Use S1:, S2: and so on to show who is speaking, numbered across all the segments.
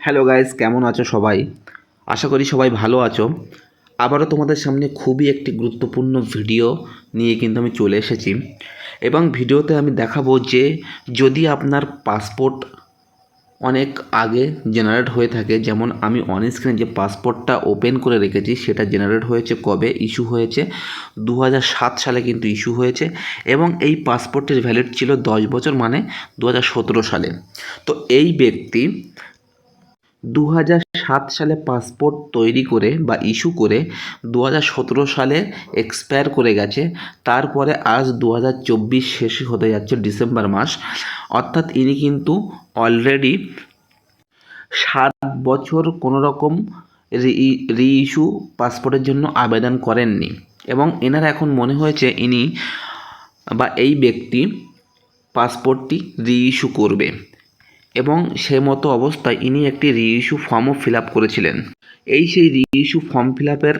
S1: Hello guys, কেমন আছো সবাই? আশা করি সবাই ভালো আছো। আবারও তোমাদের সামনে খুবই একটি গুরুত্বপূর্ণ ভিডিও নিয়ে কিন্তু আমি চলে এসেছি এবং ভিডিওতে আমি দেখাবো যে যদি আপনার পাসপোর্ট অনেক আগে জেনারেট হয়ে থাকে, যেমন আমি অন স্ক্রিনে যে পাসপোর্টটা ওপেন করে রেখেছি সেটা জেনারেট হয়েছে কবে, ইস্যু হয়েছে 2007 সালে কিন্তু ইস্যু হয়েছে এবং এই পাসপোর্টের ভ্যালিড ছিল 10 বছর, মানে 2017 সালে। তো এই ব্যক্তি 2007 সালে পাসপোর্ট তৈরি করে বা ইস্যু করে 2017 সালে এক্সপায়ার করে গেছে। তারপরে আজ 2024 শেষ হতে যাচ্ছে ডিসেম্বর মাস, অর্থাৎ ইনি কিন্তু অলরেডি 7 বছর কোনো রকম রি ইস্যু পাসপোর্টের জন্য আবেদন করেননি এবং এনার এখন মনে হয়েছে ইনি বা এই ব্যক্তি পাসপোর্টটি রি-ইস্যু করবে এবং সে মতো অবস্থায় ইনি একটি রি-ইস্যু ফর্মও ফিল আপ করেছিলেন। এই সেই রি-ইস্যু ফর্ম ফিল আপের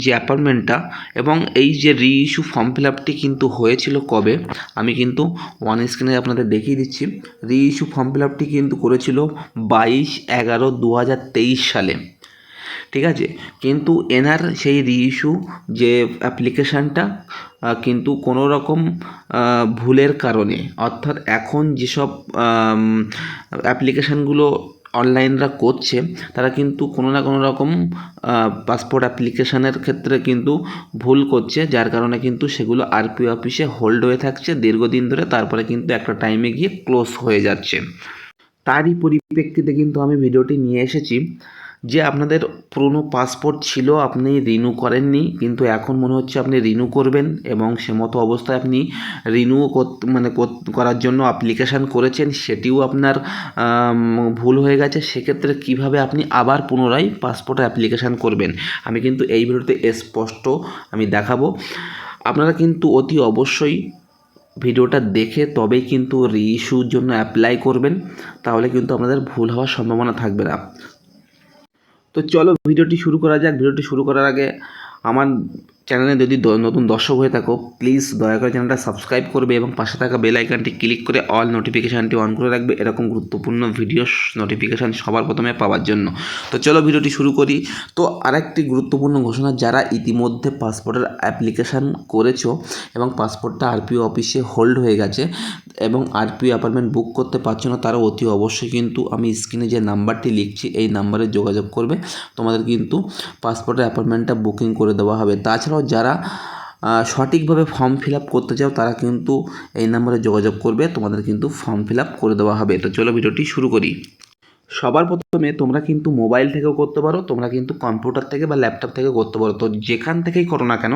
S1: যে অ্যাপয়েন্টমেন্টটা এবং এই যে রি-ইস্যু ফর্ম ফিল আপটি কিন্তু হয়েছিল কবে, আমি কিন্তু ওয়ান স্ক্রিনে আপনাদের দেখিয়ে দিচ্ছি। রি-ইস্যু ফর্ম ফিল আপটি কিন্তু করেছিল 22/11/2023 সালে, ঠিক আছে। কিন্তু এনার সেই রি-ইস্যু যে অ্যাপ্লিকেশানটা কিন্তু কোনো রকম ভুলের কারণে, অর্থাৎ এখন যেসব অ্যাপ্লিকেশানগুলো অনলাইনরা করছে তারা কিন্তু কোনো না কোনো রকম পাসপোর্ট অ্যাপ্লিকেশানের ক্ষেত্রে কিন্তু ভুল করছে, যার কারণে কিন্তু সেগুলো আরপিও অফিসে হোল্ড হয়ে থাকছে দীর্ঘদিন ধরে, তারপরে কিন্তু একটা টাইমে গিয়ে ক্লোজ হয়ে যাচ্ছে। তারই পরিপ্রেক্ষিতে কিন্তু আমি ভিডিওটি নিয়ে এসেছি যে আপনাদের পুরনো পাসপোর্ট ছিল, আপনি রিনিউ করেননি, কিন্তু এখন মনে হচ্ছে আপনি রিনিউ করবেন এবং সে মতো অবস্থায় আপনি রিনিউ করার জন্য অ্যাপ্লিকেশান করেছেন, সেটিও আপনার ভুল হয়ে গেছে। সেক্ষেত্রে কিভাবে আপনি আবার পুনরায় পাসপোর্টের অ্যাপ্লিকেশান করবেন, আমি কিন্তু এই ভিডিওতে স্পষ্ট আমি দেখাবো। আপনারা কিন্তু অতি অবশ্যই ভিডিওটা দেখে তবেই কিন্তু রি-ইস্যুর জন্য অ্যাপ্লাই করবেন, তাহলে কিন্তু আপনাদের ভুল হওয়ার সম্ভাবনা থাকবে না। তো চলো ভিডিওটি শুরু করা যাক। ভিডিওটি শুরু করার আগে আমার চ্যানেলে যদি নতুন দর্শক হয়ে থাকো, প্লিজ দয়া করে চ্যানেলটা সাবস্ক্রাইব করবে এবং পাশে থাকা বেল আইকনটি ক্লিক করে অল নোটিফিকেশানটি অন করে রাখবে এরকম গুরুত্বপূর্ণ ভিডিও নোটিফিকেশান সবার প্রথমে পাওয়ার জন্য। তো চলো ভিডিওটি শুরু করি। তো আরেকটি গুরুত্বপূর্ণ ঘোষণা, যারা ইতিমধ্যে পাসপোর্টের অ্যাপ্লিকেশান করেছো এবং পাসপোর্টটা আরপিও অফিসে হোল্ড হয়ে গেছে এবং আরপিও অ্যাপয়েন্টমেন্ট বুক করতে পারছো না, তারা অতি অবশ্যই কিন্তু আমি স্ক্রিনে যে নাম্বারটি লিখছি এই নাম্বারে যোগাযোগ করবে, তোমাদের কিন্তু পাসপোর্টের অ্যাপয়েন্টমেন্টটা বুকিং করে দেওয়া হবে। তাছাড়াও যারা সঠিকভাবে ফর্ম ফিল আপ করতে চাও তারা কিন্তু এই নাম্বারে যোগাযোগ করবে, তোমাদের কিন্তু ফর্ম ফিল আপ করে দেওয়া হবে। তো চলো ভিডিওটি শুরু করি। সবার প্রথমে তোমরা কিন্তু মোবাইল থেকেও করতে পারো, তোমরা কিন্তু কম্পিউটার থেকে বা ল্যাপটপ থেকে করতে পারো। তো যেখান থেকেই করো না কেন,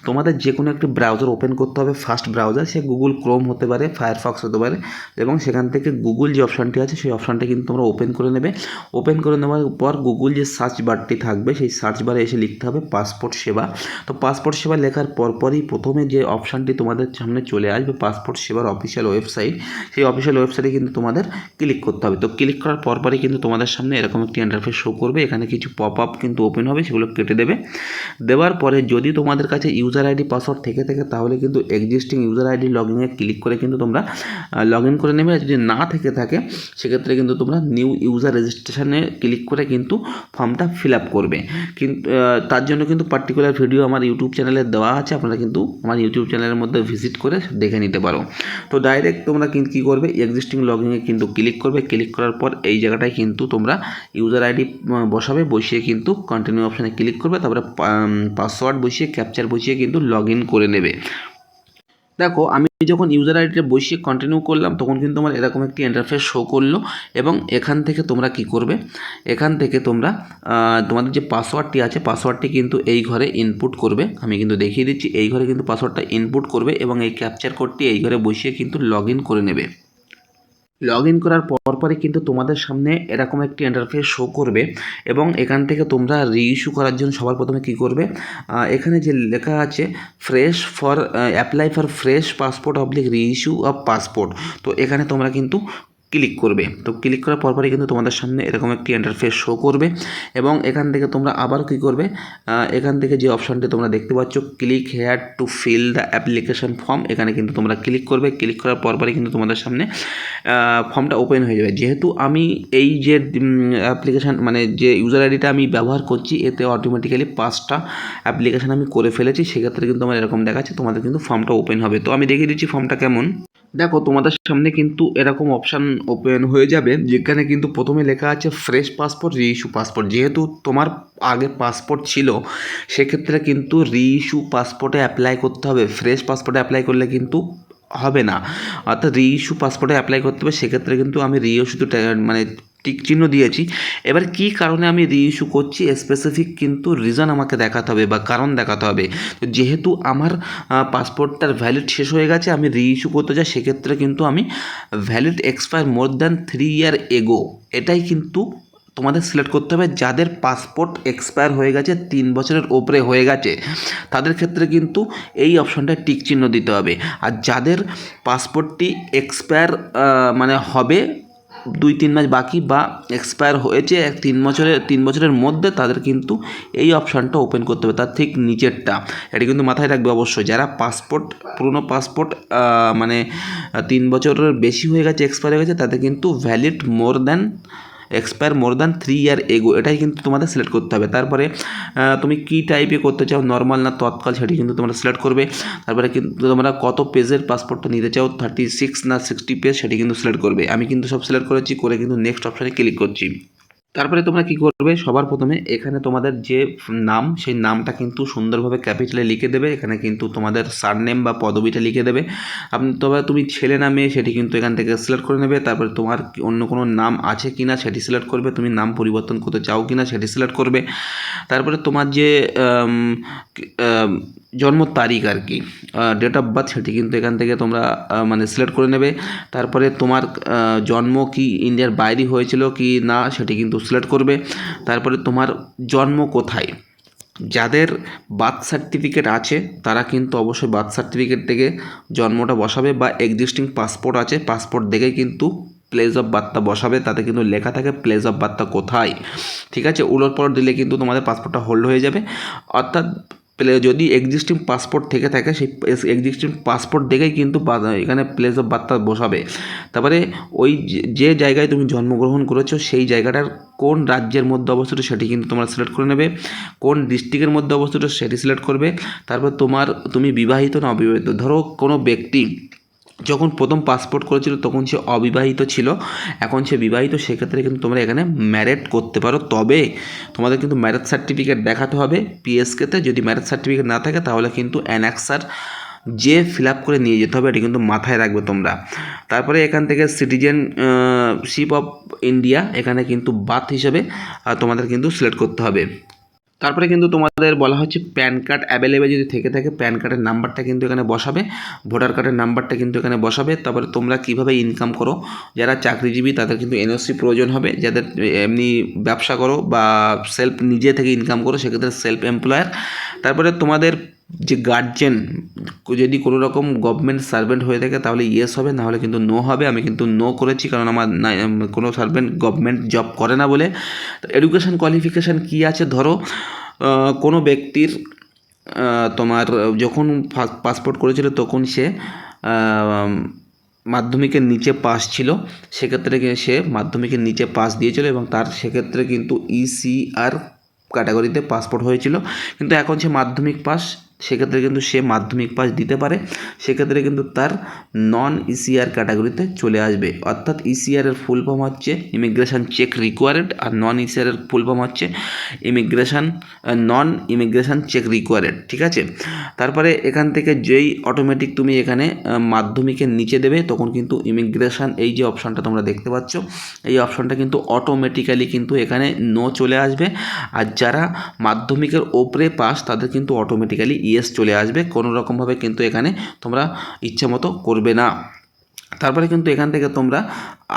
S1: তোমাদের যে কোনো একটি ব্রাউজার ওপেন করতে হবে, ফার্স্ট ব্রাউজার, সে গুগল ক্রোম হতে পারে, ফায়ারফক্স হতে পারে, এবং সেখান থেকে গুগল যে অপশানটি আছে সেই অপশানটি কিন্তু তোমরা ওপেন করে নেবে। ওপেন করে নেওয়ার পর গুগল যে সার্চ বারটি থাকবে সেই সার্চ বারে এসে লিখতে হবে পাসপোর্ট সেবা। তো পাসপোর্ট সেবা লেখার পরপরই প্রথমে যে অপশানটি তোমাদের সামনে চলে আসবে পাসপোর্ট সেবার অফিসিয়াল ওয়েবসাইট, সেই অফিসিয়াল ওয়েবসাইটে কিন্তু তোমাদের ক্লিক করতে হবে। তো ক্লিক করার পরপরই কিন্তু তোমাদের সামনে এরকম একটি ইন্টারফেস শো করবে, এখানে কিছু পপ আপ কিন্তু ওপেন হবে, সেগুলো কেটে দেবে। দেওয়ার পরে যদি তোমাদের কাছে ইউজার আইডি পাসওয়ার্ড থেকে থাকে তাহলে কিন্তু এক্সিস্টিং ইউজার আইডি লগইনে ক্লিক করে কিন্তু তোমরা লগ ইন করে নেবে। যদি না থেকে থাকে সেক্ষেত্রে কিন্তু তোমরা নিউ ইউজার রেজিস্ট্রেশনে ক্লিক করে কিন্তু ফর্মটা ফিল আপ করবে। কিন্তু তার জন্য কিন্তু পার্টিকুলার ভিডিও আমার ইউটিউব চ্যানেলে দেওয়া আছে, আপনারা কিন্তু আমার ইউটিউব চ্যানেলের মধ্যে ভিজিট করে দেখে নিতে পারো। তো ডাইরেক্ট তোমরা কিন্তু কী করবে, এক্সিস্টিং লগইনে কিন্তু ক্লিক করবে। ক্লিক করার পর এই জায়গাটায় কিন্তু তোমরা ইউজার আইডি বসাবে, বসিয়ে কিন্তু কন্টিনিউ অপশানে ক্লিক করবে, তারপরে পাসওয়ার্ড বসিয়ে ক্যাপচার বসিয়ে কিন্তু লগ ইন করে নেবে। দেখো আমি যখন ইউজার আইডিটা বসিয়ে কন্টিনিউ করলাম তখন কিন্তু আমার এরকম একটি ইন্টারফেস শো করলো এবং এখান থেকে তোমরা কি করবে, এখান থেকে তোমরা তোমাদের যে পাসওয়ার্ডটি আছে পাসওয়ার্ডটি কিন্তু এই ঘরে ইনপুট করবে। আমি কিন্তু দেখিয়ে দিচ্ছি, এই ঘরে কিন্তু পাসওয়ার্ডটা ইনপুট করবে এবং এই ক্যাপচার কোডটি এই ঘরে বসিয়ে কিন্তু লগ ইন করে নেবে। লগ ইন করার পরপরই কিন্তু তোমাদের সামনে এরকম একটি ইন্টারফেস শো করবে এবং এখান থেকে তোমরা রি-ইস্যু করার জন্য সবার প্রথমে কি করবে, এখানে যে লেখা আছে fresh for apply for fresh passport oblique reissue of passport, তো এখানে তোমরা কিন্তু ক্লিক করবে। তো ক্লিক করার পরপরই কিন্তু তোমাদের সামনে এরকম একটি ইন্টারফেস শো করবে এবং এখান থেকে তোমরা আবার কী করবে, এখান থেকে যে অপশানটি তোমরা দেখতে পাচ্ছ click here to fill the application form, এখানে কিন্তু তোমরা ক্লিক করবে। ক্লিক করার পরপরই কিন্তু তোমাদের সামনে ফর্মটা ওপেন হয়ে যাবে। যেহেতু আমি এই যে অ্যাপ্লিকেশান মানে যে ইউজার আইডিটা আমি ব্যবহার করছি এতে অটোমেটিক্যালি 5টা অ্যাপ্লিকেশান আমি করে ফেলেছি, সেক্ষেত্রে কিন্তু আমার এরকম দেখাচ্ছে, তোমাদের কিন্তু ফর্মটা ওপেন হবে। তো আমি দেখিয়ে দিচ্ছি ফর্মটা কেমন। দেখো তোমাদের সামনে কিন্তু এরকম অপশান ওপেন হয়ে যাবে, যেখানে কিন্তু প্রথমে লেখা আছে ফ্রেশ পাসপোর্ট, রিইস্যু পাসপোর্ট। যেহেতু তোমার আগে পাসপোর্ট ছিল সেক্ষেত্রে কিন্তু রিইস্যু পাসপোর্টে অ্যাপ্লাই করতে হবে, ফ্রেশ পাসপোর্টে অ্যাপ্লাই করলে কিন্তু হবে না, অর্থাৎ রিইস্যু পাসপোর্টে অ্যাপ্লাই করতে হবে। সেক্ষেত্রে কিন্তু আমি রিইস্যু মানে টিক চিহ্ন দিয়েছি। এবার কী কারণে আমি রিইস্যু করছি স্পেসিফিক কিন্তু রিজন আমাকে দেখাতে হবে বা কারণ দেখাতে হবে। তো যেহেতু আমার পাসপোর্টটার ভ্যালিড শেষ হয়ে গেছে, আমি রিইস্যু করতে চাই, সেক্ষেত্রে কিন্তু আমি ভ্যালিড এক্সপায়ার মোর দ্যান 3 ইয়ার এগো এটাই কিন্তু তোমাদের সিলেক্ট করতে হবে। যাদের পাসপোর্ট এক্সপায়ার হয়ে গেছে 3 বছরের ওপরে হয়ে গেছে তাদের ক্ষেত্রে কিন্তু এই অপশানটা টিক চিহ্ন দিতে হবে। আর যাদের পাসপোর্টটি এক্সপায়ার মানে হবে 2-3 মাস বাকি বা এক্সপায়ার হয়েছে 3 বছরের মধ্যে, তাদের কিন্তু এই অপশানটা ওপেন করতে হবে, তার ঠিক নিচেরটা। এটা কিন্তু মাথায় রাখবে অবশ্যই। যারা পাসপোর্ট পুরনো পাসপোর্ট মানে 3 বছরের বেশি হয়ে গেছে, এক্সপায়ার হয়ে গেছে, তাদের কিন্তু ভ্যালিড এক্সপায়ার মোর দ্যান 3 ইয়ার এগো এটাই কিন্তু তোমাদের সিলেক্ট করতে হবে। তারপরে তুমি কী টাইপে করতে চাও, নর্মাল না তৎকাল, সেটি কিন্তু তোমরা সিলেক্ট করবে। তারপরে কিন্তু তোমরা কত পেজের পাসপোর্টটা নিতে চাও, 36 না 60 পেজ, সেটি কিন্তু সিলেক্ট করবে। আমি কিন্তু সব সিলেক্ট করেছি, করে কিন্তু নেক্সট অপশানে ক্লিক করছি। তারপরে তোমরা কি করবে, সবার প্রথমে এখানে তোমাদের যে নাম সেই নামটা কিন্তু সুন্দরভাবে ক্যাপিটালে লিখে দেবে। এখানে কিন্তু তোমাদের সারনেম বা পদবিটা লিখে দেবে। তবে তুমি ছেলে না মেয়ে সেটি কিন্তু এখান থেকে সিলেক্ট করে নেবে। তারপরে তোমার অন্য কোনো নাম আছে কি না সেটি সিলেক্ট করবে, তুমি নাম পরিবর্তন করতে চাও কি না সেটি সিলেক্ট করবে। তারপরে তোমার যে জন্ম তারিখ আর কি, ডেট অফ বার্থ, সেটি কিন্তু এখান থেকে তোমরা মানে সিলেক্ট করে নেবে। তারপরে তোমার জন্ম কি ইন্ডিয়ার বাইরে হয়েছিল কি না সেটি কিন্তু সিলেক্ট করবে। তারপরে তোমার জন্ম কোথায়, যাদের বার্থ সার্টিফিকেট আছে তারা কিন্তু অবশ্যই বার্থ সার্টিফিকেট থেকে জন্মটা বসাবে, বা এক্সিস্টিং পাসপোর্ট আছে পাসপোর্ট দেখে কিন্তু প্লেস অফ বার্থটা বসাবে, তাতে কিন্তু লেখা থাকে প্লেস অফ বার্থটা কোথায়। ঠিক আছে, উলটপালট দিলে কিন্তু তোমাদের পাসপোর্টটা হোল্ড হয়ে যাবে। অর্থাৎ যদি এক্সিস্টিং পাসপোর্ট থেকে থাকে সেই এক্সিস্টিং পাসপোর্ট দেখেই কিন্তু এখানে প্লেস অফ বার্থটা বসাবে। তারপরে ওই যে জায়গায় তুমি জন্মগ্রহণ করেছো সেই জায়গাটার কোন রাজ্যের মধ্যে অবস্থিত সেটি কিন্তু তোমরা সিলেক্ট করে নেবে, কোন ডিস্ট্রিক্টের মধ্যে অবস্থিত সেটি সিলেক্ট করবে। তারপর তুমি বিবাহিত না অবিবাহিত। ধরো কোনো ব্যক্তি যখন প্রথম পাসপোর্ট করেছিল তখন সে অবিবাহিত ছিল, এখন সে বিবাহিত, সেক্ষেত্রে কিন্তু তোমরা এখানে ম্যারেড করতে পারো। তবে তোমাদের কিন্তু ম্যারেজ সার্টিফিকেট দেখাতে হবে পিএসকেতে। যদি ম্যারেজ সার্টিফিকেট না থাকে তাহলে কিন্তু অ্যানেক্সার যে ফিল আপ করে নিয়ে যেতে হবে, এটি কিন্তু মাথায় রাখবে তোমরা। তারপরে এখান থেকে সিটিজেনশিপ অফ ইন্ডিয়া এখানে কিন্তু বার্থ হিসেবে তোমাদের কিন্তু সিলেক্ট করতে হবে। তারপরে কিন্তু তোমাদের বলা হচ্ছে প্যান কার্ড অ্যাভেলেবেল যদি থেকে থাকে প্যান কার্ডের নাম্বারটা কিন্তু এখানে বসাবে, ভোটার কার্ডের নাম্বারটা কিন্তু এখানে বসাবে। তারপরে তোমরা কিভাবে ইনকাম করো, যারা চাকরিজীবী তাদের কিন্তু এনওসি প্রয়োজন হবে, যাদের এমনি ব্যবসা করো বা নিজে থেকে ইনকাম করো সেক্ষেত্রে সেলফ এমপ্লয়ার। তারপরে তোমাদের যে গার্জেন যদি কোনো রকম গভর্নমেন্ট সার্ভেন্ট হয়ে থাকে তাহলে ইয়েস হবে, না হলে কিন্তু নো হবে। আমি কিন্তু নো করেছি কারণ আমার কোনো সার্ভেন্ট গভর্নমেন্ট জব করে না বলে। এডুকেশান কোয়ালিফিকেশান কী আছে, ধরো কোনো ব্যক্তির তোমার যখন পাসপোর্ট করেছিল তখন সে মাধ্যমিকের নিচে পাস ছিল, সেক্ষেত্রে সে মাধ্যমিকের নিচে পাস দিয়েছিল এবং তার সেক্ষেত্রে কিন্তু ইসিআর ক্যাটাগরিতে পাসপোর্ট হয়েছিল। কিন্তু এখন সে মাধ্যমিক পাস, সেক্ষেত্রে কিন্তু সে মাধ্যমিক পাস দিতে পারে, সেক্ষেত্রে কিন্তু তার নন ইসিআর ক্যাটাগরিতে চলে আসবে। অর্থাৎ ইসিআরের ফুল ফর্ম হচ্ছে ইমিগ্রেশন চেক রিকোয়ার্ড, আর নন ইসিআরের ফুল ফর্ম হচ্ছে নন ইমিগ্রেশন চেক রিকোয়ার্ড। ঠিক আছে, তারপরে এখান থেকে যেই অটোমেটিক তুমি এখানে মাধ্যমিকের নিচে দেবে তখন কিন্তু ইমিগ্রেশন এই যে অপশানটা তোমরা দেখতে পাচ্ছ এই অপশানটা কিন্তু অটোমেটিক্যালি কিন্তু এখানে নো চলে আসবে। আর যারা মাধ্যমিকের ওপরে পাস তাদের কিন্তু অটোমেটিক্যালি ইয়েস চলে আসবে, কোনো রকমভাবে কিন্তু এখানে তোমরা ইচ্ছে মতো করবে না। তারপরে কিন্তু এখান থেকে তোমরা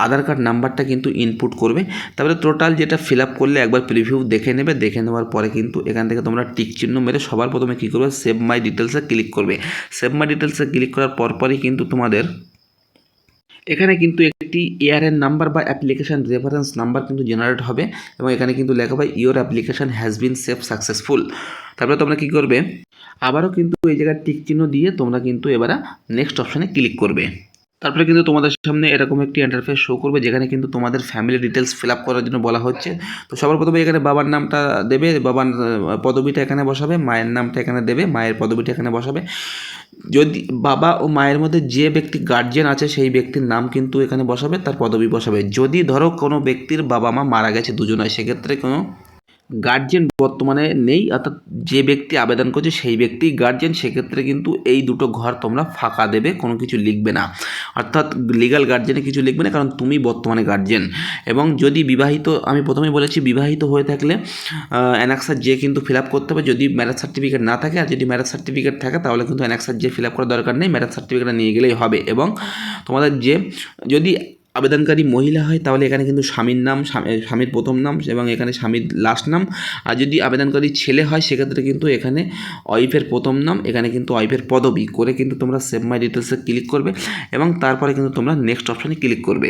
S1: আধার কার্ড নাম্বারটা কিন্তু ইনপুট করবে। তারপরে টোটাল যেটা ফিল আপ করলে একবার প্রিভিউ দেখে নেবে, দেখে নেওয়ার পরে কিন্তু এখান থেকে তোমরা টিক চিহ্ন মেরে সবার প্রথমে কী করবে, সেভ মাই ডিটেলসে ক্লিক করবে। সেভ মাই ডিটেলসে ক্লিক করার পরপরই কিন্তু তোমাদের এখানে কিন্তু একটি এআরএন নাম্বার বা অ্যাপ্লিকেশান রেফারেন্স নাম্বার কিন্তু জেনারেট হবে এবং এখানে কিন্তু লেখা হবে your application has been save successful. তারপরে তোমরা কী করবে, আবারও কিন্তু এই জায়গায় টিক চিহ্ন দিয়ে তোমরা কিন্তু এবারে নেক্সট অপশানে ক্লিক করবে। তারপরে কিন্তু তোমাদের সামনে এরকম একটি ইন্টারফেস শো করবে যেখানে কিন্তু তোমাদের ফ্যামিলি ডিটেলস ফিল আপ করার জন্য বলা হচ্ছে। তো সবার প্রথমে এখানে বাবার নামটা দেবে, বাবার পদবিটা এখানে বসাবে, মায়ের নামটা এখানে দেবে, মায়ের পদবিটা এখানে বসাবে। যদি বাবা ও মায়ের মধ্যে যে ব্যক্তি গার্জিয়ান আছে সেই ব্যক্তির নাম কিন্তু এখানে বসাবে, তার পদবি বসাবে। যদি ধরো কোনো ব্যক্তির বাবা মা মারা গেছে দুজনায়, সেক্ষেত্রে কোনো গার্জিয়ান বর্তমানে নেই, অর্থাৎ যে ব্যক্তি আবেদন করছে সেই ব্যক্তি গার্জিয়ান, সেক্ষেত্রে কিন্তু এই দুটো ঘর তোমরা ফাঁকা দেবে, কোনো কিছু লিখবে না, অর্থাৎ লিগ্যাল গার্জিয়ানে কিছু লিখবে না, কারণ তুমি বর্তমানে গার্জিয়ান। এবং যদি বিবাহিত, আমি প্রথমেই বলেছি বিবাহিত হয়ে থাকলে অ্যানেক্সার জে কিন্তু ফিল আপ করতে হবে যদি ম্যারেজ সার্টিফিকেট না থাকে, আর যদি ম্যারেজ সার্টিফিকেট থাকে তাহলে কিন্তু অ্যানেক্সার জে ফিল আপ করার দরকার নেই, ম্যারেজ সার্টিফিকেটটা নিয়ে গেলেই হবে। এবং তোমাদের যে যদি আবেদনকারী মহিলা হয় তাহলে এখানে কিন্তু স্বামীর নাম, স্বামীর প্রথম নাম এবং এখানে স্বামীর লাস্ট নাম। আর যদি আবেদনকারী ছেলে হয় সেক্ষেত্রে কিন্তু এখানে ওয়াইফের প্রথম নাম, এখানে কিন্তু ওয়াইফের পদবি করে কিন্তু তোমরা সেভ মাই ডিটেলসে ক্লিক করবে এবং তারপরে কিন্তু তোমরা নেক্সট অপশানে ক্লিক করবে।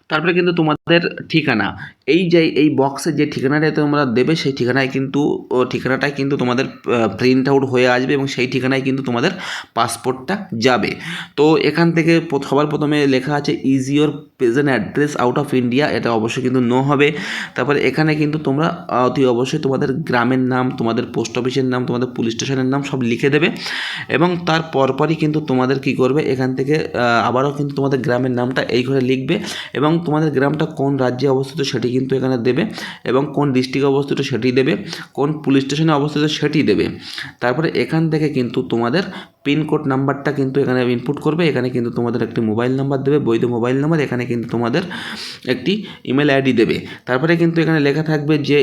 S1: তারপরে কিন্তু তোমাদের ঠিকানা, এই বক্সে যে ঠিকানাটা তোমরা দেবে সেই ঠিকানায় কিন্তু ঠিকানাটাই কিন্তু তোমাদের প্রিন্ট আউট হয়ে আসবে এবং সেই ঠিকানায় কিন্তু তোমাদের পাসপোর্টটা যাবে। তো এখান থেকে সবার প্রথমে লেখা আছে is your present address out of India, এটা অবশ্যই কিন্তু নো হবে। তারপরে এখানে কিন্তু তোমরা অতি অবশ্যই তোমাদের গ্রামের নাম, তোমাদের পোস্ট অফিসের নাম, তোমাদের পুলিশ স্টেশনের নাম সব লিখে দেবে এবং তার পরপরই কিন্তু তোমাদের কি করবে, এখান থেকে আবারও কিন্তু তোমাদের গ্রামের নামটা এই ঘরে লিখবে এবং তোমাদের গ্রামটা কোন রাজ্যে অবস্থিত সেটি কিন্তু এখানে দেবে এবং কোন ডিস্ট্রিক্টে অবস্থিত সেটি দেবে, কোন পুলিশ স্টেশনে অবস্থিত সেটি দেবে। তারপরে এখান থেকে কিন্তু তোমাদের পিনকোড নাম্বারটা কিন্তু এখানে ইনপুট করবে, এখানে কিন্তু তোমাদের একটি মোবাইল নাম্বার দেবে, বৈধ মোবাইল নাম্বার, এখানে কিন্তু তোমাদের একটি ইমেল আইডি দেবে। তারপরে কিন্তু এখানে লেখা থাকবে যে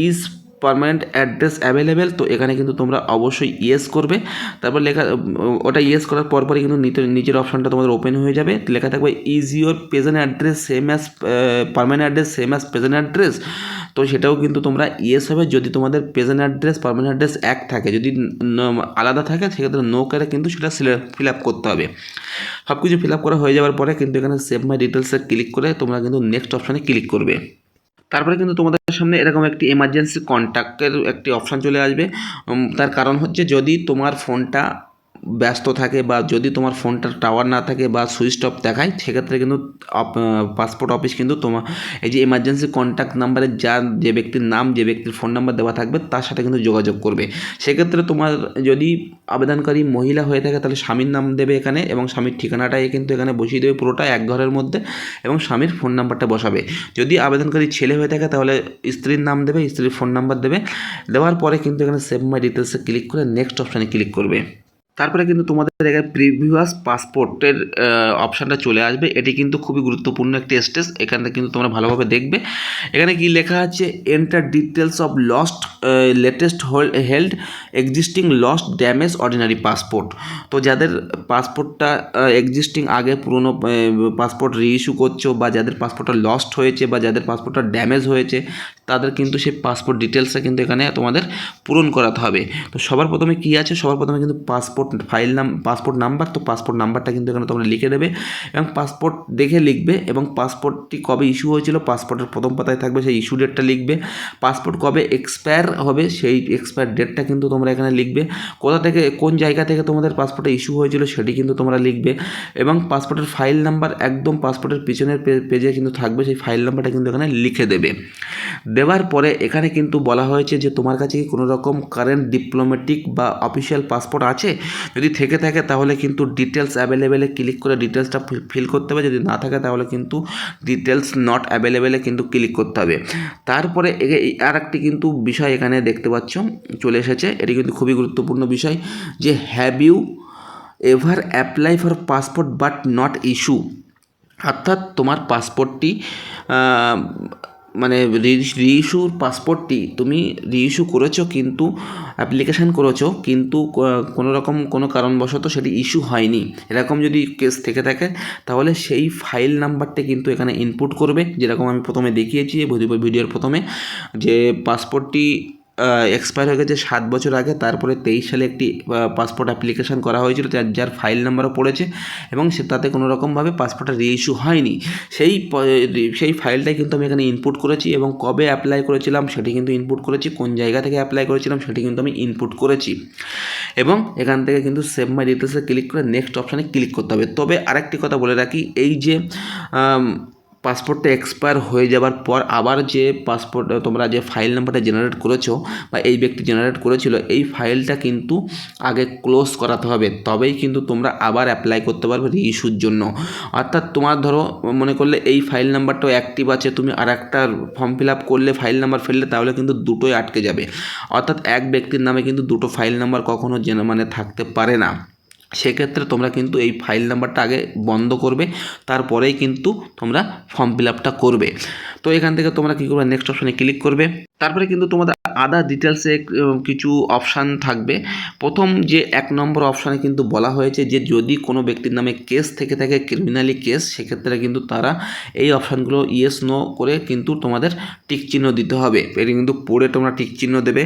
S1: ইজ পারমানেন্ট অ্যাড্রেস অ্যাভেলেবেল, তো এখানে কিন্তু তোমরা অবশ্যই ইয়েস করবে। তারপর লেখা ওটা ইয়েস করার পরপরই কিন্তু নিচের অপশানটা তোমাদের ওপেন হয়ে যাবে, লেখা থাকবে is your present address same as permanent address same as present address, তো সেটাও কিন্তু তোমরা ইয়েস হবে। যদি তোমাদের প্রেজেন্ট অ্যাড্রেস পারমানেন্ট অ্যাড্রেস এক থাকে, যদি আলাদা থাকে সেক্ষেত্রে নো করে কিন্তু সেটা ফিল আপ করতে হবে। সব কিছু ফিল আপ করা হয়ে যাওয়ার পরে কিন্তু এখানে সেভ মাই ডিটেলসে ক্লিক করে তোমরা কিন্তু নেক্সট অপশানে ক্লিক করবে। তারপরে কিন্তু তোমাদের সামনে এরকম একটি এমার্জেন্সি কন্ট্যাক্টের একটি অপশান চলে আসবে। তার কারণ হচ্ছে যদি তোমার ফোনটা ব্যস্ত থাকে বা যদি তোমার ফোনটার টাওয়ার না থাকে বা সুইচ অফ দেখায়, সেক্ষেত্রে কিন্তু পাসপোর্ট অফিস কিন্তু তোমার এই যে এমার্জেন্সি কন্ট্যাক্ট নাম্বারে যে ব্যক্তির নাম, যে ব্যক্তির ফোন নাম্বার দেওয়া থাকবে তার সাথে কিন্তু যোগাযোগ করবে। সেক্ষেত্রে তোমার যদি আবেদনকারী মহিলা হয়ে থাকে তাহলে স্বামীর নাম দেবে এখানে এবং স্বামীর ঠিকানাটাই কিন্তু এখানে বসিয়ে দেবে পুরোটা এক ঘরের মধ্যে এবং স্বামীর ফোন নাম্বারটা বসাবে। যদি আবেদনকারী ছেলে হয়ে থাকে তাহলে স্ত্রীর নাম দেবে, স্ত্রীর ফোন নাম্বার দেবে, দেওয়ার পরে কিন্তু এখানে সেভ মাই ডিটেলসে ক্লিক করে নেক্সট অপশানে ক্লিক করবে। তারপরে কিন্তু তোমাদের এখানে প্রিভিয়াস পাসপোর্টের অপশানটা চলে আসবে, এটি কিন্তু খুবই গুরুত্বপূর্ণ একটি স্টেজ, এখানে কিন্তু তোমরা ভালোভাবে দেখবে। এখানে কি লেখা আছে, enter details of lost latest held existing lost damage ordinary passport. তো যাদের পাসপোর্টটা এক্সিস্টিং আগে পুরনো পাসপোর্ট রিইস্যু করছো বা যাদের পাসপোর্টটা লস্ট হয়েছে বা যাদের পাসপোর্টটা ড্যামেজ হয়েছে তাদের কিন্তু সেই পাসপোর্ট ডিটেলসটা কিন্তু এখানে তোমাদের পূরণ করাতে হবে। তো সবার প্রথমে কি আছে, সবার প্রথমে কিন্তু পাসপোর্ট পাসপোর্ট নাম্বার, তো পাসপোর্ট নাম্বারটা কিন্তু এখানে তোমরা লিখে দেবে এবং পাসপোর্ট দেখে লিখবে এবং পাসপোর্টটি কবে ইস্যু হয়েছিল পাসপোর্টের প্রথম পাতায় থাকবে সেই ইস্যু ডেটটা লিখবে। পাসপোর্ট কবে এক্সপায়ার হবে সেই এক্সপায়ার ডেটটা কিন্তু তোমরা এখানে লিখবে। কোথা থেকে কোন জায়গা থেকে তোমাদের পাসপোর্টে ইস্যু হয়েছিল সেটি কিন্তু তোমরা লিখবে এবং পাসপোর্টের ফাইল নাম্বার একদম পাসপোর্টের পিছনের পেজে কিন্তু থাকবে, সেই ফাইল নাম্বারটা কিন্তু এখানে লিখে দেবে। দেওয়ার পরে এখানে কিন্তু বলা হয়েছে যে তোমার কাছে কি কোনো রকম কারেন্ট ডিপ্লোম্যাটিক বা অফিসিয়াল পাসপোর্ট আছে, যদি থেকে থাকে তাহলে কিন্তু ডিটেলস অ্যাভেলেবেলে ক্লিক করে ডিটেলসটা ফিল করতে হবে, যদি না থাকে তাহলে কিন্তু ডিটেলস নট অ্যাভেলেবেলে কিন্তু ক্লিক করতে হবে। তারপরে আর একটি কিন্তু বিষয় এখানে দেখতে পাচ্ছ চলে এসেছে, এটি কিন্তু খুবই গুরুত্বপূর্ণ বিষয় যে have you ever apply for passport but not issue, অর্থাৎ তোমার পাসপোর্টটি মানে রিইস্যুর পাসপোর্টটি তুমি রিইস্যু করেছো কিন্তু অ্যাপ্লিকেশান করেছো কিন্তু কোনো রকম কোনো কারণবশত সেটি ইস্যু হয়নি, এরকম যদি কেস থেকে থাকে তাহলে সেই ফাইল নাম্বারটা কিন্তু এখানে ইনপুট করবে, যেরকম আমি প্রথমে দেখিয়েছি ভিডিওর প্রথমে যে পাসপোর্টটি এক্সপায়ার হয়ে গেছে 7 বছর আগে। তারপরে 23 সালে একটি পাসপোর্ট অ্যাপ্লিকেশান করা হয়েছিল, যার ফাইল নাম্বারও পড়েছে এবং তাতে কোনো রকমভাবে পাসপোর্টটা রিইস্যু হয়নি। সেই ফাইলটাই কিন্তু আমি এখানে ইনপুট করেছি এবং কবে অ্যাপ্লাই করেছিলাম সেটি কিন্তু ইনপুট করেছি, কোন জায়গা থেকে অ্যাপ্লাই করেছিলাম সেটি কিন্তু আমি ইনপুট করেছি। এবং এখান থেকে কিন্তু সেভ মাই ডিটেলসে ক্লিক করে নেক্সট অপশানে ক্লিক করতে হবে। তবে আরেকটি কথা বলে রাখি, এই যে পাসপোর্টটা এক্সপায়ার হয়ে যাওয়ার পর আবার যে পাসপোর্ট তোমরা যে ফাইল নাম্বারটা জেনারেট করেছো বা এই ব্যক্তি জেনারেট করেছিল, এই ফাইলটা কিন্তু আগে ক্লোজ করাতে হবে, তবেই কিন্তু তোমরা আবার অ্যাপ্লাই করতে পারবে রিইস্যুর জন্য। অর্থাৎ তোমার ধরো মনে করলে এই ফাইল নাম্বারটাও অ্যাক্টিভ আছে, তুমি আর একটা ফর্ম ফিল আপ করলে ফাইল নাম্বার ফেললে, তাহলে কিন্তু দুটোই আটকে যাবে। অর্থাৎ এক ব্যক্তির নামে কিন্তু দুটো ফাইল নাম্বার কখনো থাকতে পারে না। সেক্ষেত্রে তোমরা কিন্তু এই ফাইল নাম্বারটা আগে বন্ধ করবে, তারপরেই কিন্তু তোমরা ফর্ম ফিল আপটা করবে। তো এখান থেকে তোমরা কী করবে, নেক্সট অপশানে ক্লিক করবে। তারপরে কিন্তু তোমাদের আদার ডিটেলসে কিছু অপশান থাকবে। প্রথম যে 1 নম্বর অপশানে কিন্তু বলা হয়েছে যে যদি কোনো ব্যক্তির নামে কেস থেকে থাকে, ক্রিমিনালি কেস, সেক্ষেত্রে কিন্তু তারা এই অপশানগুলো ইয়েস নো করে কিন্তু তোমাদের টিক চিহ্ন দিতে হবে। এটি কিন্তু পড়ে তোমরা টিক চিহ্ন দেবে।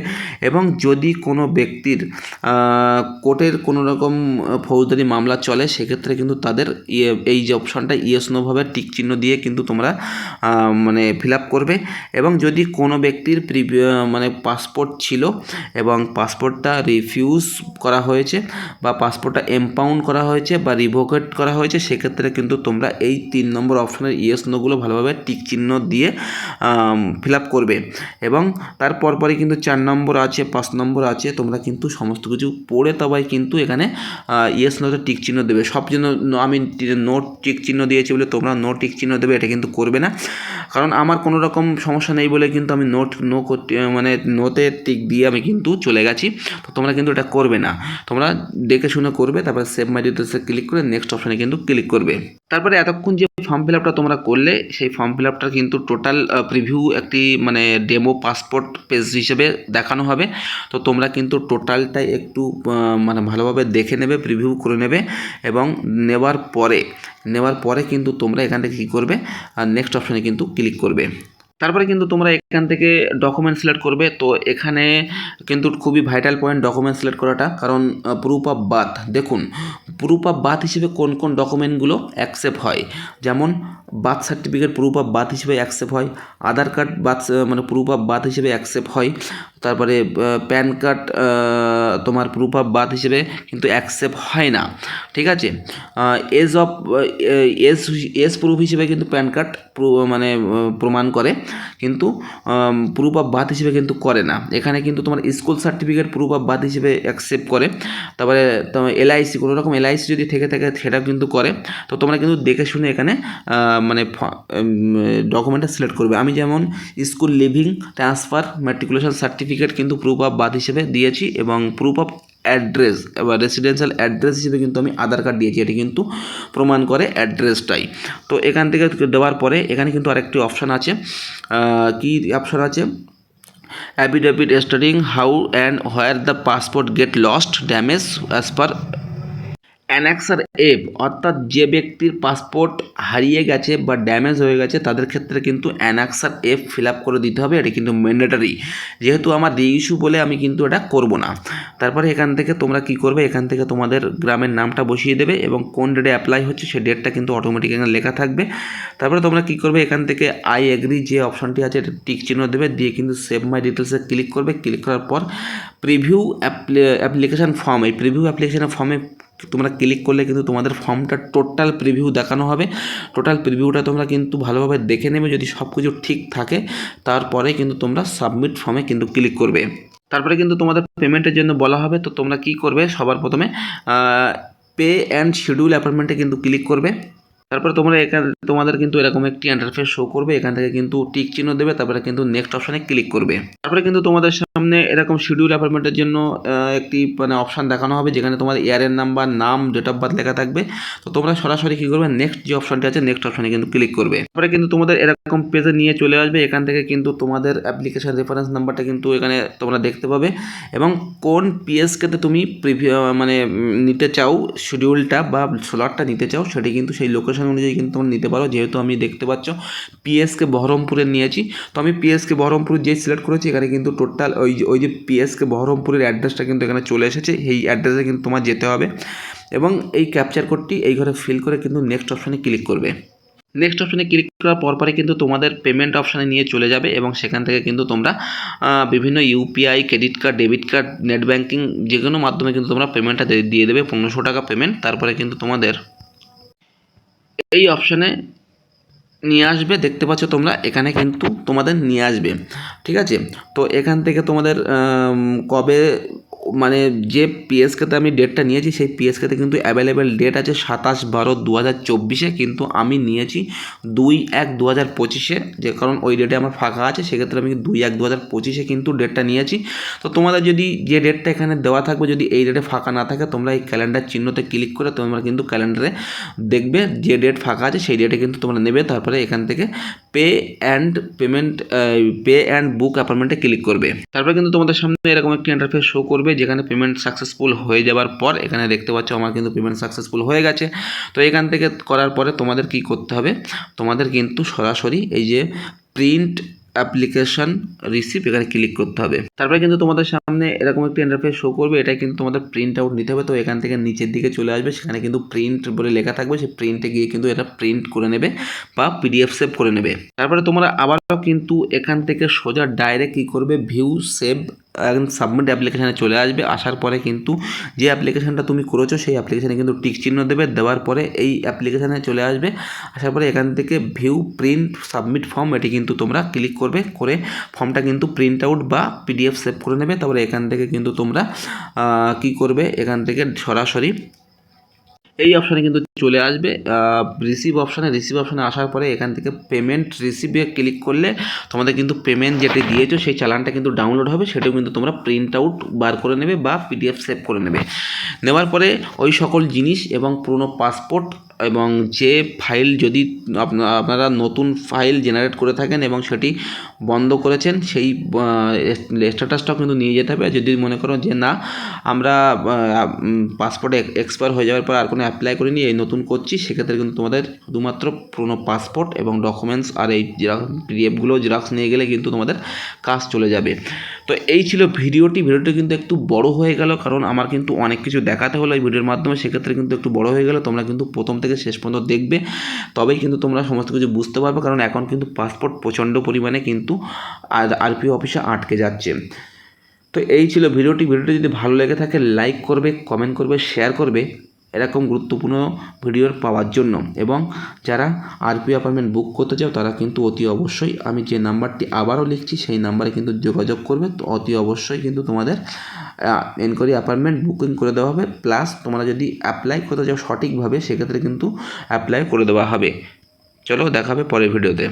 S1: এবং যদি কোনো ব্যক্তির কোর্টের কোনো রকম ফৌজদারি মামলা চলে, সেক্ষেত্রে কিন্তু তাদের এই যে অপশানটা ইয়েস নোভাবে টিক চিহ্ন দিয়ে কিন্তু তোমরা ফিল আপ করবে। এবং যদি কোনো ব্যক্তির পাসপোর্ট ছিল এবং পাসপোর্টটা রিফিউজ করা হয়েছে বা পাসপোর্টটা এমপাউন্ড করা হয়েছে বা রিভোকেট করা হয়েছে, সেক্ষেত্রে কিন্তু তোমরা এই 3 নম্বর অপশানের ইয়েস নোগুলো ভালোভাবে টিক চিহ্ন দিয়ে ফিল আপ করবে। এবং তার পরপরই কিন্তু 4 নম্বর আছে, 5 নম্বর আছে, তোমরা কিন্তু সমস্ত কিছু পড়ে তবেই কিন্তু এখানে ইয়েস নোতে টিক চিহ্ন দেবে। সব জন্য আমি নো টিক চিহ্ন দিয়েছি বলে তোমরা নো টিক চিহ্ন দেবে, এটা কিন্তু করবে না। কারণ আমার কোনো রকম সমস্যা নেই বলে কিন্তু আমি নোতে টিক দিয়ে আমি কিন্তু চলে গেছি। তো তোমরা কিন্তু এটা করবে না, তোমরা দেখে শুনে করবে। তারপরে সেভ মাই ডিটেলসে ক্লিক করে নেক্সট অপশানে কিন্তু ক্লিক করবে। তারপরে এতক্ষণ যে ফর্ম ফিল আপটা তোমরা করলে, সেই ফর্ম ফিল আপটা কিন্তু টোটাল প্রিভিউ একটি ডেমো পাসপোর্ট পেজ হিসেবে দেখানো হবে। তো তোমরা কিন্তু টোটালটাই একটু ভালোভাবে দেখে নেবে, প্রিভিউ করে নেবে এবং নেওয়ার পরে কিন্তু তোমরা এখান থেকে কী করবে, আর নেক্সট অপশানে কিন্তু ক্লিক করবে। তারপরে কিন্তু তোমরা এখান থেকে ডকুমেন্ট সিলেক্ট করবে। তো এখানে কিন্তু খুবই ভাইটাল পয়েন্ট ডকুমেন্ট সিলেক্ট করাটা, কারণ প্রুফ অফ বার্থ, দেখুন প্রুফ অফ বার্থ হিসেবে কোন কোন ডকুমেন্টগুলো অ্যাকসেপ্ট হয়। যেমন birth certificate proof of birth হিসেবে অ্যাকসেপ্ট হয়, আধার কার্ড প্রুফ অফ বার্থ হিসেবে অ্যাকসেপ্ট হয়, তারপরে প্যান কার্ড তোমার প্রুফ অফ বার্থ হিসেবে কিন্তু অ্যাকসেপ্ট হয় না, ঠিক আছে। এজ প্রুফ হিসেবে কিন্তু প্যান কার্ড প্রমাণ করে, কিন্তু প্রুফ অফ বার্থ হিসেবে কিন্তু করে না। এখানে কিন্তু তোমার school certificate proof of birth হিসেবে অ্যাকসেপ্ট করে। তারপরে তোমার এলআইসি, কোনো রকম এলআইসি যদি থেকে থাকে সেটাও কিন্তু করে। তো তোমরা কিন্তু দেখে শুনে এখানে ডকুমেন্টটা সিলেক্ট করবে। আমি যেমন school living transfer matriculation certificate কিন্তু প্রুফ অফ বার্থ হিসেবে দিয়েছি, এবং প্রুফ অফ অ্যাড্রেস বা রেসিডেন্সিয়াল অ্যাড্রেস হিসেবে কিন্তু আমি আধার কার্ড দিয়েছি, এটি কিন্তু প্রমাণ করে অ্যাড্রেসটাই। তো এখান থেকে দেওয়ার পরে এখানে কিন্তু আরেকটি অপশান আছে, কি অপশান আছে, affidavit stating how and where the passport get lost damage as per annexure F. অর্থাৎ যে ব্যক্তির পাসপোর্ট হারিয়ে গেছে বা ড্যামেজ হয়ে গেছে, তাদের ক্ষেত্রে কিন্তু অ্যানেক্সার এফ ফিল আপ করে দিতে হবে, এটা কিন্তু ম্যান্ডেটরি। যেহেতু আমার রিইস্যু বলে আমি কিন্তু এটা করব না। তারপরে এখান থেকে তোমরা কি করবে, এখান থেকে তোমাদের গ্রামের নামটা বসিয়ে দেবে এবং কোন ডেটে অ্যাপ্লাই হচ্ছে সেই ডেটটা কিন্তু অটোমেটিক এখানে লেখা থাকবে। তারপরে তোমরা কি করবে, এখান থেকে আই এগ্রি যে অপশানটি আছে এটা টিক চিহ্ন দেবে, দিয়ে কিন্তু সেভ মাই ডিটেলসে ক্লিক করবে। ক্লিক করার পর প্রিভিউ অ্যাপ্লিকেশান ফর্ম, এই প্রিভিউ অ্যাপ্লিকেশান ফর্মে তোমরা ক্লিক করলে কিন্তু তোমাদের ফর্মটা টোটাল প্রিভিউ দেখানো হবে। টোটাল প্রিভিউটা তোমরা কিন্তু ভালোভাবে দেখে নেবে, যদি সব কিছু ঠিক থাকে তারপরে কিন্তু তোমরা সাবমিট ফর্মে কিন্তু ক্লিক করবে। তারপরে কিন্তু তোমাদের পেমেন্টের জন্য বলা হবে। তো তোমরা কি করবে, সবার প্রথমে পে অ্যান্ড শিডিউল অ্যাপয়েন্টমেন্টে কিন্তু ক্লিক করবে। তারপরে তোমাদের কিন্তু এরকম একটি ইন্টারফেস শো করবে, এখান থেকে কিন্তু টিক চিহ্ন দেবে, তারপরে কিন্তু নেক্সট অপশানে ক্লিক করবে। তারপরে কিন্তু তোমাদের সামনে এরকম শিডিউল অ্যাপয়েন্টমেন্টের জন্য একটি অপশান দেখানো হবে, যেখানে তোমার ইয়ারের নাম্বার, নাম, ডেট অফ বার্থ লেখা থাকবে। তো তোমরা সরাসরি কী করবে, নেক্সট যে অপশানটি আছে নেক্সট অপশানে কিন্তু ক্লিক করবে। তারপরে কিন্তু তোমাদের এরকম পেজে নিয়ে চলে আসবে। এখান থেকে কিন্তু তোমাদের অ্যাপ্লিকেশন রেফারেন্স নাম্বারটা কিন্তু এখানে তোমরা দেখতে পাবে, এবং কোন পিএসকেতে তুমি নিতে চাও শিডিউলটা বা স্লটটা নিতে চাও, সেটি কিন্তু সেই লোকেশন অনুযায়ী কিন্তু তোমরা নিতে পারো। যেহেতু আমি দেখতে পাচ্ছ পিএসকে বহরমপুরে নিয়েছি, তো আমি পিএসকে বহরমপুর যে সিলেক্ট করেছি, এখানে এখানে কিন্তু টোটাল ওই যে পিএসকে বহরমপুরের অ্যাড্রেসটা কিন্তু এখানে চলে এসেছে। এই অ্যাড্রেসে কিন্তু তোমার যেতে হবে এবং এই ক্যাপচার কোডটি এই ঘরে ফিল করে কিন্তু নেক্সট অপশানে ক্লিক করবে। নেক্সট অপশানে ক্লিক করার পরে কিন্তু তোমাদের পেমেন্ট অপশানে নিয়ে চলে যাবে এবং সেখান থেকে কিন্তু তোমরা বিভিন্ন UPI, credit card, debit card, net banking যে কোনো মাধ্যমে কিন্তু তোমরা পেমেন্টটা দিয়ে দেবে 1500 টাকা পেমেন্ট। তারপরে কিন্তু তোমাদের এই অপশানে নিয়ে আসবে, দেখতে পাচ্ছ তোমরা এখানে কিন্তু তোমাদের নিয়ে আসবে, ঠিক আছে। তো এখান থেকে তোমাদের কবে মানে যে পিএসকেতে আমি ডেটটা নিয়েছি সেই পিএসকেতে কিন্তু অ্যাভেলেবেল ডেট আছে 27/12/2024, কিন্তু আমি নিয়েছি 2/1/2025, যে কারণ ওই ডেটে আমার ফাঁকা আছে, সেক্ষেত্রে আমি 2/1/2025 কিন্তু ডেটটা নিয়েছি। তো তোমাদের যদি যে ডেটটা এখানে দেওয়া থাকবে যদি এই ডেটে ফাঁকা না থাকে, তোমরা এই ক্যালেন্ডার চিহ্নতে ক্লিক করে তোমরা কিন্তু ক্যালেন্ডারে দেখবে যে ডেট ফাঁকা আছে সেই ডেটে কিন্তু তোমরা নেবে। তারপরে এখান থেকে পে অ্যান্ড বুক অ্যাপয়েন্টমেন্টে ক্লিক করবে। তারপরে কিন্তু তোমাদের সামনে এরকম একটি ইন্টারফেস শো করবে, যেখানে পেমেন্ট সাকসেসফুল হয়ে যাওয়ার পর এখানে দেখতে পাচ্ছ আমার কিন্তু পেমেন্ট সাকসেসফুল হয়ে গেছে। তো এখান থেকে করার পরে তোমাদের কি করতে হবে, তোমাদের কিন্তু সরাসরি এই যে প্রিন্ট অ্যাপ্লিকেশন রিসিপ্ট এখানে ক্লিক করতে হবে। তারপরে কিন্তু তোমাদের সামনে এরকম একটি ইন্টারফেস শো করবে, এটা কিন্তু তোমাদের প্রিন্ট আউট নিতে হবে। তো এখান থেকে নিচের দিকে চলে আসবে, সেখানে কিন্তু প্রিন্ট বলে লেখা থাকবে, সেই প্রিন্টে গিয়ে কিন্তু এটা প্রিন্ট করে নেবে বা পিডিএফ সেভ করে নেবে। তারপরে তোমরা আবারও কিন্তু এখান থেকে সোজা ডাইরেক্ট কী করবে, ভিউ সেভ এখন সাবমিট অ্যাপ্লিকেশানে চলে আসবে। আসার পরে কিন্তু যে অ্যাপ্লিকেশানটা তুমি করেছো সেই অ্যাপ্লিকেশানে কিন্তু টিক চিহ্ন দেবে, দেওয়ার পরে এই অ্যাপ্লিকেশানে চলে আসবে। আসার পরে এখান থেকে ভিউ প্রিন্ট সাবমিট ফর্ম এটি কিন্তু তোমরা ক্লিক করবে, করে ফর্মটা কিন্তু প্রিন্ট আউট বা পিডিএফ সেভ করে নেবে। তারপরে এখান থেকে কিন্তু তোমরা কী করবে, এখান থেকে সরাসরি এই অপশানে কিন্তু চলে আসবে রিসিভ অপশানে আসার পরে এখান থেকে পেমেন্ট রিসিভে ক্লিক করলে তোমাদের কিন্তু পেমেন্ট যেটা দিয়েছো সেই চালানটা কিন্তু ডাউনলোড হবে, সেটাও কিন্তু তোমরা প্রিন্ট আউট বার করে নেবে বা পিডিএফ সেভ করে নেবে। নেওয়ার পরে ওই সকল জিনিস এবং পুরনো পাসপোর্ট এবং যে ফাইল যদি আপনারা নতুন ফাইল জেনারেট করে থাকেন এবং সেটি বন্ধ করেছেন সেই স্ট্যাটাসটাও কিন্তু নিয়ে যেতে হবে। যদি মনে করো যে না আমরা পাসপোর্ট এক্সপায়ার হয়ে যাওয়ার পর আর কোনো অ্যাপ্লাই করিনি, এই নতুন করছি, সেক্ষেত্রে কিন্তু তোমাদের শুধুমাত্র পুরনো পাসপোর্ট এবং ডকুমেন্টস আর এই পিডিএফগুলো জেরক্স নিয়ে গেলে কিন্তু তোমাদের কাজ চলে যাবে। তো এই ছিল ভিডিওটি কিন্তু একটু বড় হয়ে গেল, কারণ আমার কিন্তু অনেক কিছু দেখাতে হলো এই ভিডিওর মাধ্যমে, সেক্ষেত্রে কিন্তু একটু বড় হয়ে গেল। তোমরা কিন্তু প্রথম থেকে শেষ পর্যন্ত দেখবে, তবেই কিন্তু তোমরা সমস্ত কিছু বুঝতে পারবে, কারণ এখন কিন্তু পাসপোর্ট প্রচণ্ড পরিমাণে কিন্তু আরপিও অফিসে আটকে যাচ্ছে। তো এই ছিল ভিডিওটি যদি ভালো লেগে থাকে লাইক করবে, কমেন্ট করবে, শেয়ার করবে এরকম গুরুত্বপূর্ণ ভিডিও পাওয়ার জন্য। এবং যারা আরপিও অ্যাপয়েন্টমেন্ট বুক করতে চাও তারা কিন্তু অতি অবশ্যই আমি যে নাম্বারটি আবারও লিখছি সেই নাম্বারে কিন্তু যোগাযোগ করবে। তো অতি অবশ্যই কিন্তু তোমাদের এনকোয়ারি অ্যাপয়েন্টমেন্ট বুকিং করে দেওয়া হবে, প্লাস তোমরা যদি অ্যাপ্লাই করতে চাও সঠিকভাবে সেক্ষেত্রে কিন্তু অ্যাপ্লাই করে দেওয়া হবে। চলো দেখা হবে পরের ভিডিওতে।